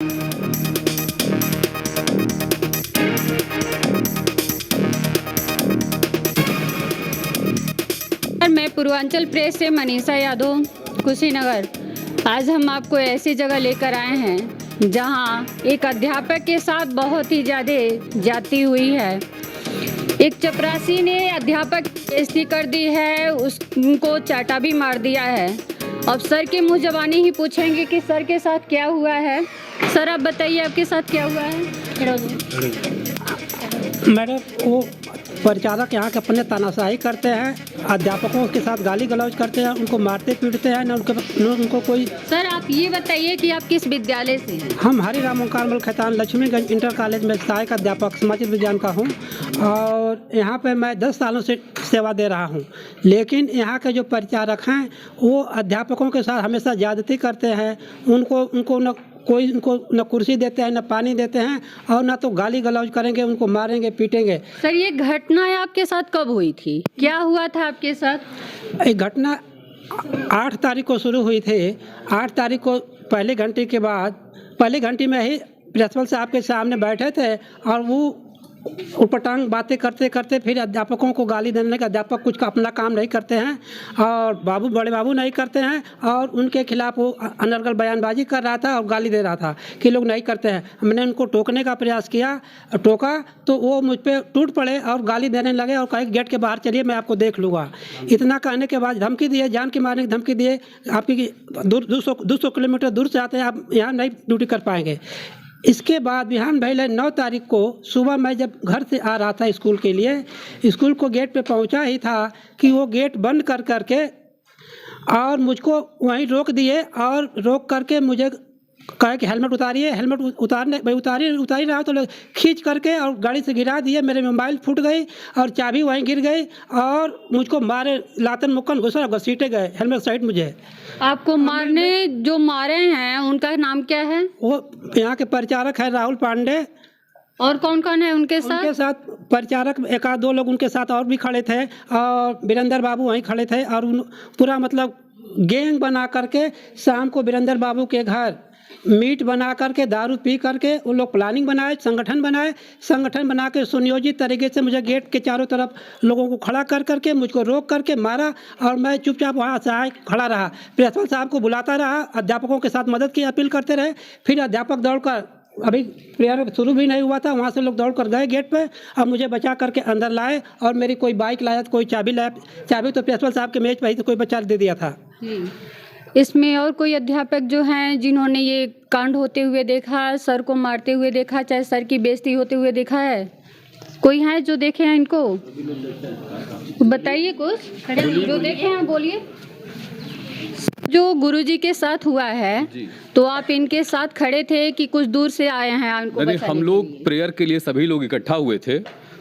मैं पूर्वांचल प्रेस से मनीषा यादव, कुशीनगर। आज हम आपको ऐसी जगह लेकर आए हैं जहां एक अध्यापक के साथ बहुत ही ज़्यादा जाती हुई है। एक चपरासी ने अध्यापक की बेइज्जती कर दी है, उसको चाटा भी मार दिया है। अब सर के मुँह ज़बानी ही पूछेंगे कि सर के साथ क्या हुआ है। सर आप बताइए आपके साथ क्या हुआ है। मैडम, वो परिचालक यहाँ के अपने तानाशाही करते हैं, अध्यापकों के साथ गाली गलौज करते हैं, उनको मारते पीटते हैं, न उनको कोई। सर आप ये बताइए कि आप किस विद्यालय से हैं। हम हरिराम ओंकारमल खैतान लक्ष्मीगंज इंटर कॉलेज में सहायक अध्यापक समाजिक विज्ञान का हूँ और यहाँ पे मैं 10 सालों से सेवा दे रहा हूँ। लेकिन यहाँ के जो परिचारक हैं वो अध्यापकों के साथ हमेशा ज़्यादती करते हैं। उनको न कुर्सी देते हैं, न पानी देते हैं और न तो गाली गलौज करेंगे, उनको मारेंगे पीटेंगे। सर ये घटना आपके साथ कब हुई थी, क्या हुआ था आपके साथ? ये घटना 8 तारीख को शुरू हुई थी। 8 तारीख को पहली घंटी में ही प्रिंसिपल साहब के सामने बैठे थे और वो उटपटांग बातें करते करते फिर अध्यापकों को गाली देने लगे। अध्यापक कुछ का अपना काम नहीं करते हैं और बड़े बाबू नहीं करते हैं और उनके खिलाफ वो अनर्गल बयानबाजी कर रहा था और गाली दे रहा था कि लोग नहीं करते हैं। हमने उनको टोकने का प्रयास किया, टोका तो वो मुझ पर टूट पड़े और गाली देने लगे और कहे गेट के बाहर चलिए, मैं आपको देख लूँगा। इतना कहने के बाद धमकी दिए, जान की मारने की धमकी दिए। आपकी 200 किलोमीटर दूर से आते हैं, आप यहाँ नहीं ड्यूटी कर पाएंगे। इसके बाद बिहान पहले 9 तारीख को सुबह मैं जब घर से आ रहा था स्कूल के लिए, स्कूल को गेट पे पहुंचा ही था कि वो गेट बंद कर करके और मुझको वहीं रोक दिए और रोक करके मुझे कहा कि हेलमेट उतारिए। हेलमेट उतारी रहा तो खींच करके और गाड़ी से गिरा दिए। मेरे मोबाइल फूट गई और चाबी वहीं गिर गई और मुझको मारे, लातन मुक्कन घसीटे गए। हेलमेट सहित मुझे। आपको मारने जो मारे हैं उनका नाम क्या है? वो यहाँ के परिचारक है राहुल पांडे। और कौन कौन है उनके साथ? उनके साथ परिचारक 1-2 लोग उनके साथ और भी खड़े थे और वीरेंद्र बाबू वहीं खड़े थे और पूरा मतलब गैंग बना करके शाम को वीरेंद्र बाबू के घर मीट बना करके दारू पी करके उन लोग प्लानिंग बनाए, संगठन बना के सुनियोजित तरीके से मुझे गेट के चारों तरफ लोगों को खड़ा कर करके मुझको रोक करके मारा और मैं चुपचाप वहाँ सहायक खड़ा रहा। प्रिंसिपल साहब को बुलाता रहा, अध्यापकों के साथ मदद की अपील करते रहे। फिर अध्यापक दौड़कर, अभी प्रेयर शुरू भी नहीं हुआ था, वहाँ से लोग दौड़ कर गए गेट पे और मुझे बचा करके अंदर लाए और मेरी कोई बाइक लाया, कोई चाबी लाया। चाबी तो प्रिंसिपल साहब के मेज पर ही तो कोई बच्चा दे दिया था। इसमें और कोई अध्यापक जो हैं जिन्होंने ये कांड होते हुए देखा, सर को मारते हुए देखा, चाहे सर की बेइज्जती होते हुए देखा है? कोई है जो देखे हैं इनको? बताइए कुछ जो देखे हैं, बोलिए। जो गुरुजी के साथ हुआ है तो आप इनके साथ खड़े थे कि कुछ दूर से आए हैं उनको बचाने? हम लोग प्रेयर के लिए सभी लोग इकट्ठा हुए थे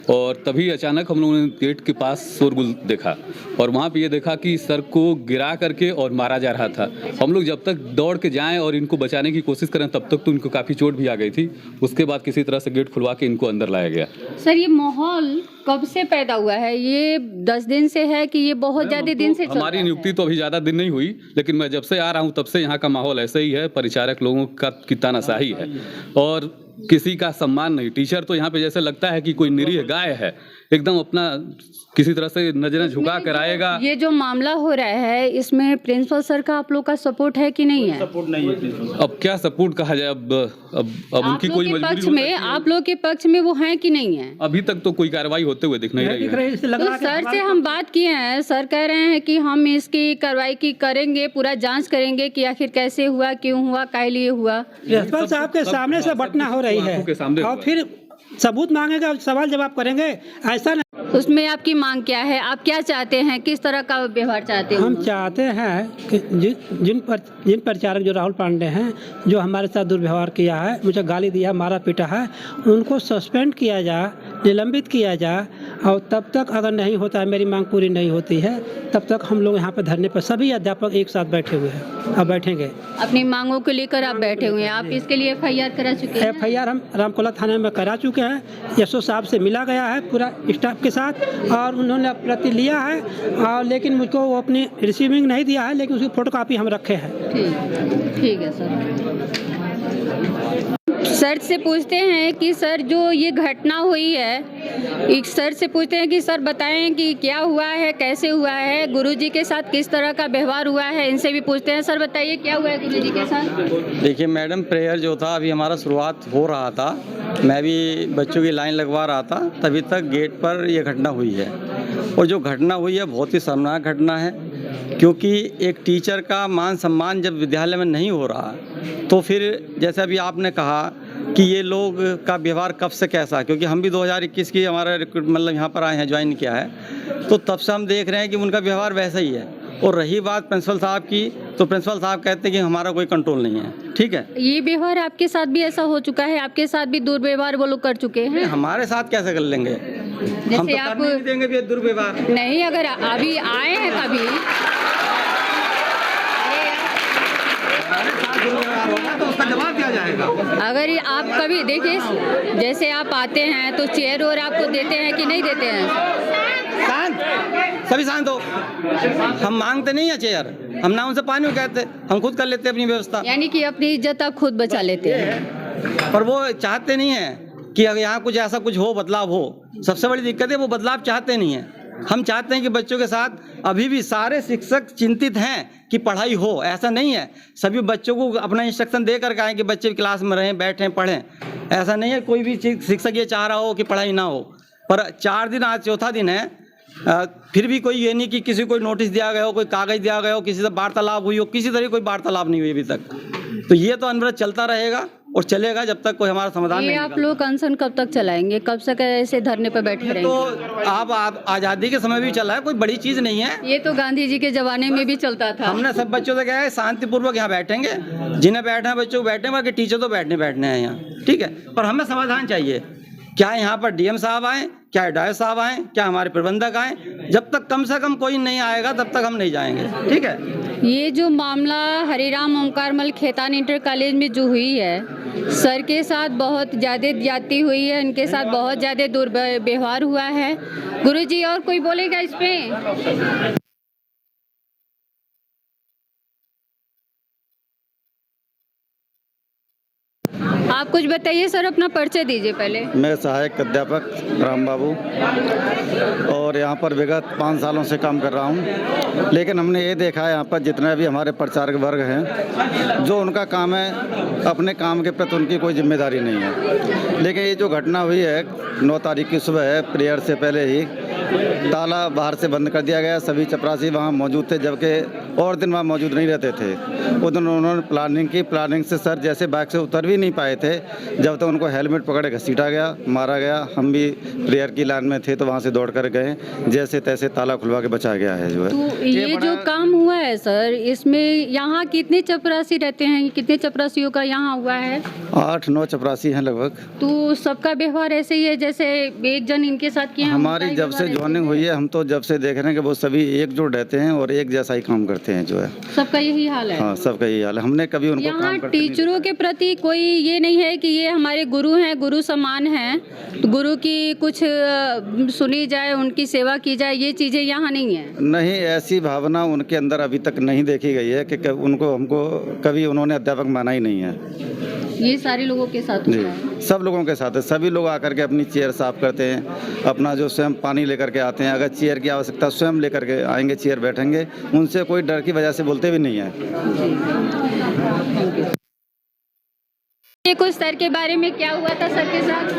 और तभी अचानक हम लोगों ने गेट के पास शोरगुल देखा और वहाँ पे ये देखा कि सर को गिरा करके और मारा जा रहा था। हम लोग जब तक दौड़ के जाएं और इनको बचाने की कोशिश करें तब तक तो इनको काफ़ी चोट भी आ गई थी। उसके बाद किसी तरह से गेट खुलवा के इनको अंदर लाया गया। सर ये माहौल कब से पैदा हुआ है? ये 10 दिन से है कि ये बहुत ज़्यादा दिन से चल रहा है? हमारी नियुक्ति तो अभी ज़्यादा दिन नहीं हुई, लेकिन मैं जब से आ रहा हूँ तब से यहाँ का माहौल ऐसा ही है। परिचारक लोगों की तानाशाही है और किसी का सम्मान नहीं। टीचर तो यहाँ पे जैसे लगता है कि कोई निरीह गाय है, एकदम अपना किसी तरह से नजरें झुका कर आएगा। ये जो मामला हो रहा है इसमें प्रिंसिपल सर का आप लोग का सपोर्ट है कि नहीं है? सपोर्ट नहीं है। अब क्या सपोर्ट कहा जाए, अब उनकी कोई मजबूरी में आप लोग के पक्ष में वो है कि नहीं है? अभी तक तो कोई कार्रवाई होते हुए दिख नहीं रही है। तो सर से हम बात किए हैं, सर कह रहे हैं कि हम इसकी कार्रवाई की करेंगे, पूरा जांच करेंगे कि आखिर कैसे हुआ, क्यों हुआ, काय लिए हुआ। प्रिंसिपल साहब के सामने से बटना हो रही है और फिर सबूत मांगेगा, सवाल जवाब करेंगे, ऐसा नहीं। उसमें आपकी मांग क्या है? आप क्या चाहते हैं, किस तरह का व्यवहार चाहते हैं? हम चाहते हैं कि जिन परिचारक जो राहुल पांडे हैं, जो हमारे साथ दुर्व्यवहार किया है, मुझे गाली दिया, मारा पीटा है, उनको सस्पेंड किया जाए, निलंबित किया जाए और तब तक अगर नहीं होता है, मेरी मांग पूरी नहीं होती है, तब तक हम लोग यहाँ पर धरने पर सभी अध्यापक एक साथ बैठे हुए हैं और बैठेंगे। अपनी मांगों को लेकर आप बैठे हुए हैं। आप इसके लिए FIR करा चुके हैं? FIR हम रामकोला थाने में करा चुके हैं। SO साहब से मिला गया है पूरा स्टाफ के साथ और उन्होंने प्रति लिया है और लेकिन मुझको वो अपनी रिसीविंग नहीं दिया है, लेकिन उसकी फोटोकॉपी हम रखे हैं। ठीक है सर। सर से पूछते हैं कि सर जो ये घटना हुई है, एक सर से पूछते हैं कि सर बताएं कि क्या हुआ है, कैसे हुआ है, गुरुजी के साथ किस तरह का व्यवहार हुआ है, इनसे भी पूछते हैं। सर बताइए क्या हुआ है गुरुजी के साथ? देखिए मैडम, प्रेयर जो था अभी हमारा शुरुआत हो रहा था, मैं भी बच्चों की लाइन लगवा रहा था, तभी तक गेट पर यह घटना हुई है। और जो घटना हुई है बहुत ही शर्मनाक घटना है, क्योंकि एक टीचर का मान सम्मान जब विद्यालय में नहीं हो रहा, तो फिर जैसे अभी आपने कहा कि ये लोग का व्यवहार कब से कैसा, क्योंकि हम भी 2021 की हमारा रिक्रूट मतलब यहाँ पर आए हैं, ज्वाइन किया है, तो तब से हम देख रहे हैं कि उनका व्यवहार वैसा ही है। और रही बात प्रिंसिपल साहब की, तो प्रिंसिपल साहब कहते हैं कि हमारा कोई कंट्रोल नहीं है। ठीक है, ये व्यवहार आपके साथ भी ऐसा हो चुका है? आपके साथ भी दुर्व्यवहार वो लोग कर चुके हैं? हमारे साथ कैसे कर लेंगे, हम तो आप करने नहीं देंगे भी दुर्व्यवहार। नहीं, अगर अभी आए हैं कभी दुर्व्यवहार होगा तो उसका जवाब दिया जाएगा। अगर आप कभी देखिए, जैसे आप आते हैं तो चेयर और आपको देते हैं कि नहीं देते हैं? शांत, सभी शांत हो। हम मांगते नहीं है चेयर, हम ना उनसे पानी कहते, हम खुद कर लेते अपनी व्यवस्था। यानी कि अपनी इज्जत आप खुद बचा लेते हैं। पर वो चाहते नहीं है कि अगर यहाँ कुछ ऐसा कुछ हो, बदलाव हो। सबसे बड़ी दिक्कत है वो बदलाव चाहते नहीं है। हम चाहते हैं कि बच्चों के साथ अभी भी सारे शिक्षक चिंतित हैं कि पढ़ाई हो, ऐसा नहीं है। सभी बच्चों को अपना इंस्ट्रक्शन दे करके आए कि बच्चे क्लास में रहें, बैठें, पढ़ें। ऐसा नहीं है कोई भी शिक्षक ये चाह रहा हो कि पढ़ाई ना हो। पर 4 दिन, आज चौथा दिन है, फिर भी कोई ये नहीं कि किसी को कोई नोटिस दिया गया हो, कोई कागज़ दिया गया हो, किसी से वार्तालाप हुई हो, किसी तरह कोई वार्तालाप नहीं हुई अभी तक। तो ये तो अनवरत चलता रहेगा और चलेगा जब तक कोई हमारा समाधान नहीं। आप लोग अनशन कब तक चलाएंगे? कब से ऐसे धरने पर बैठे रहेंगे? तो आप आज़ादी के समय भी चला है, कोई बड़ी चीज़ नहीं है। ये तो गांधी जी के जमाने में भी चलता था। हमने सब बच्चों से कहा है शांतिपूर्वक यहाँ बैठेंगे, जिन्हें बैठना है बच्चों को बैठने, बाकी टीचर तो बैठने हैं यहाँ। ठीक है, पर हमें समाधान चाहिए। क्या यहाँ पर डीएम साहब आए, क्या डायो साहब आए, क्या हमारे प्रबंधक आए, जब तक कम से कम कोई नहीं आएगा तब तक हम नहीं जाएंगे। ठीक है, ये जो मामला हरिराम ओंकारमल खेतान इंटर कॉलेज में जो हुई है, सर के साथ बहुत ज़्यादा ज्यादती हुई है, इनके साथ बहुत ज़्यादा दुर्व्यवहार हुआ है। गुरुजी और कोई बोलेगा इस पे? आप कुछ बताइए सर, अपना परिचय दीजिए पहले। मैं सहायक अध्यापक राम बाबू और यहाँ पर विगत 5 सालों से काम कर रहा हूँ। लेकिन हमने ये देखा है यहाँ पर जितने भी हमारे प्रचारक वर्ग हैं, जो उनका काम है, अपने काम के प्रति उनकी कोई जिम्मेदारी नहीं है। लेकिन ये जो घटना हुई है 9 तारीख की सुबह है, प्रेयर से पहले ही ताला बाहर से बंद कर दिया गया। सभी चपरासी वहाँ मौजूद थे, जबकि और दिन वहाँ मौजूद नहीं रहते थे। उस दिन उन्होंने प्लानिंग की, प्लानिंग से सर जैसे बाइक से उतर भी नहीं पाए थे, जब तक उनको हेलमेट पकड़े घसीटा गया, मारा गया। हम भी प्रेयर की लाइन में थे तो वहाँ से दौड़ कर गए, जैसे तैसे ताला खुलवा के बचा गया है। जो है तो ये जो काम हुआ है सर, इसमें यहाँ कितने चपरासी रहते हैं? कितने चपरासियों का यहाँ हुआ है? 8-9 चपरासी हैं लगभग। तो सबका व्यवहार ऐसे ही है जैसे एक जन इनके साथ किया? हमारी जब से ज्वाइनिंग हुई है, हम तो जब से देख रहे हैं कि वो सभी एकजुट रहते हैं और एक जैसा ही काम करते हैं। जो है सबका यही हाल है? हाँ, सबका यही हाल है। हमने कभी उनको यहाँ टीचरों के प्रति कोई ये नहीं है कि ये हमारे गुरु हैं, गुरु समान हैं, तो गुरु की कुछ सुनी जाए, उनकी सेवा की जाए, ये चीज़ें यहाँ नहीं है? नहीं, ऐसी भावना उनके अंदर अभी तक नहीं देखी गई है कि उनको हमको कभी उन्होंने अध्यापक माना ही नहीं है। ये सारे लोगों के साथ जी, होता है? सब लोगों के साथ है। सभी लोग आकर के अपनी चेयर साफ करते हैं, अपना जो स्वयं पानी लेकर के आते हैं। अगर चेयर की आवश्यकता स्वयं लेकर के आएंगे, चेयर बैठेंगे, उनसे कोई डर की वजह से बोलते भी नहीं है। ये कुछ सर के बारे में क्या हुआ था सर के साथ?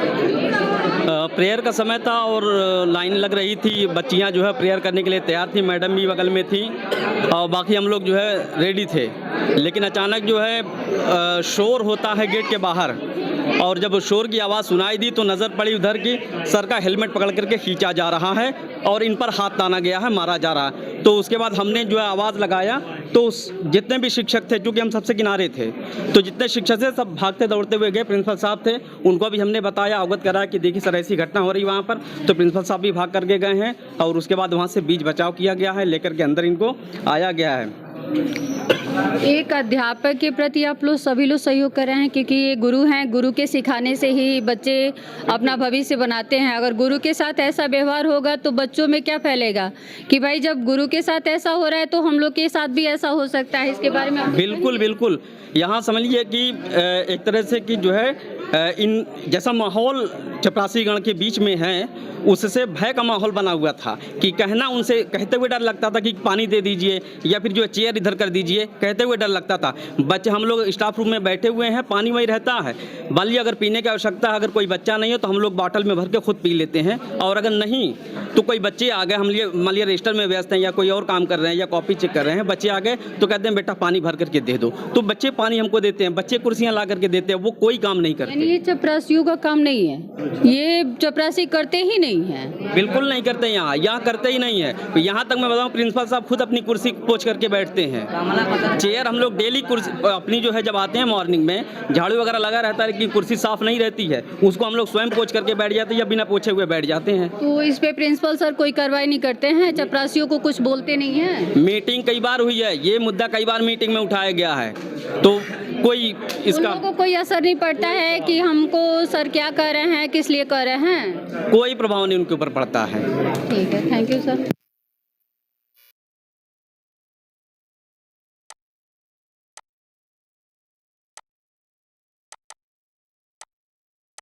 प्रेयर का समय था और लाइन लग रही थी, बच्चियां जो है प्रेयर करने के लिए तैयार थी, मैडम भी बगल में थी और बाकी हम लोग जो है रेडी थे। लेकिन अचानक जो है शोर होता है गेट के बाहर, और जब शोर की आवाज़ सुनाई दी तो नज़र पड़ी उधर की सर का हेलमेट पकड़ करके खींचा जा रहा है और इन पर हाथ ताना गया है, मारा जा रहा है। तो उसके बाद हमने जो है आवाज़ लगाया तो जितने भी शिक्षक थे, चूँकि हम सबसे किनारे थे, तो जितने शिक्षक थे सब भागते दौड़ते हुए गए। प्रिंसिपल साहब थे, उनको भी हमने बताया, अवगत कराया कि देखिए सर ऐसी घटना हो रही वहाँ पर। तो प्रिंसिपल साहब भी भाग करके गए हैं और उसके बाद वहाँ से बीच बचाव किया गया है, लेकर के अंदर इनको आया गया है। एक अध्यापक के प्रति आप लोग सभी लोग सहयोग कर रहे हैं, क्योंकि ये गुरु हैं, गुरु के सिखाने से ही बच्चे अपना भविष्य बनाते हैं। अगर गुरु के साथ ऐसा व्यवहार होगा तो बच्चों में क्या फैलेगा कि भाई जब गुरु के साथ ऐसा हो रहा है तो हम लोग के साथ भी ऐसा हो सकता है। इसके बारे में आप बिल्कुल बिल्कुल, यहाँ समझ लीजिए कि एक तरह से कि जो है इन जैसा माहौल चपरासी गण के बीच में है, उससे भय का माहौल बना हुआ था कि कहना उनसे कहते हुए डर लगता था कि पानी दे दीजिए या फिर जो है चेयर इधर कर दीजिए, कहते हुए डर लगता था। बच्चे हम लोग स्टाफ रूम में बैठे हुए हैं, पानी वही रहता है, मान लीजिए अगर पीने की आवश्यकता अगर कोई बच्चा नहीं हो तो हम लोग बॉटल में भर के खुद पी लेते हैं, और अगर नहीं तो कोई बच्चे आ गए, हम लिए मान लीजिए रजिस्टर में व्यस्त हैं या कोई और काम कर रहे हैं या कॉपी चेक कर रहे हैं, बच्चे आ गए तो कहते हैं बेटा पानी भर करके दे दो, तो बच्चे पानी हमको देते हैं, बच्चे कुर्सियाँ ला करके देते हैं, वो कोई काम नहीं करते। यानी ये चपरासियों का काम नहीं है, ये चपरासी करते ही नहीं है। बिल्कुल नहीं करते, यहाँ करते ही नहीं है। यहाँ तक मैं बताऊँ प्रिंसिपल साहब खुद अपनी कुर्सी पोंछ करके बैठते हैं। चेयर हम लोग डेली कुर्सी अपनी जो है जब आते हैं मॉर्निंग में झाड़ू वगैरह लगा रहता है लेकिन कुर्सी साफ नहीं रहती है, उसको हम लोग स्वयं पोंछ करके बैठ जाते हैं या बिना पोछे हुए बैठ जाते हैं। तो इस पे प्रिंसिपल सर कोई कार्रवाई नहीं करते हैं, चपरासियों को कुछ बोलते नहीं हैं? मीटिंग कई बार हुई है, ये मुद्दा कई बार मीटिंग में उठाया गया है, तो कोई उन इसका लोगों को कोई असर नहीं पड़ता है कि हमको सर क्या कर रहे हैं, किस लिए कर रहे हैं? कोई प्रभाव नहीं उनके ऊपर पड़ता है। ठीक है, थैंक यू सर।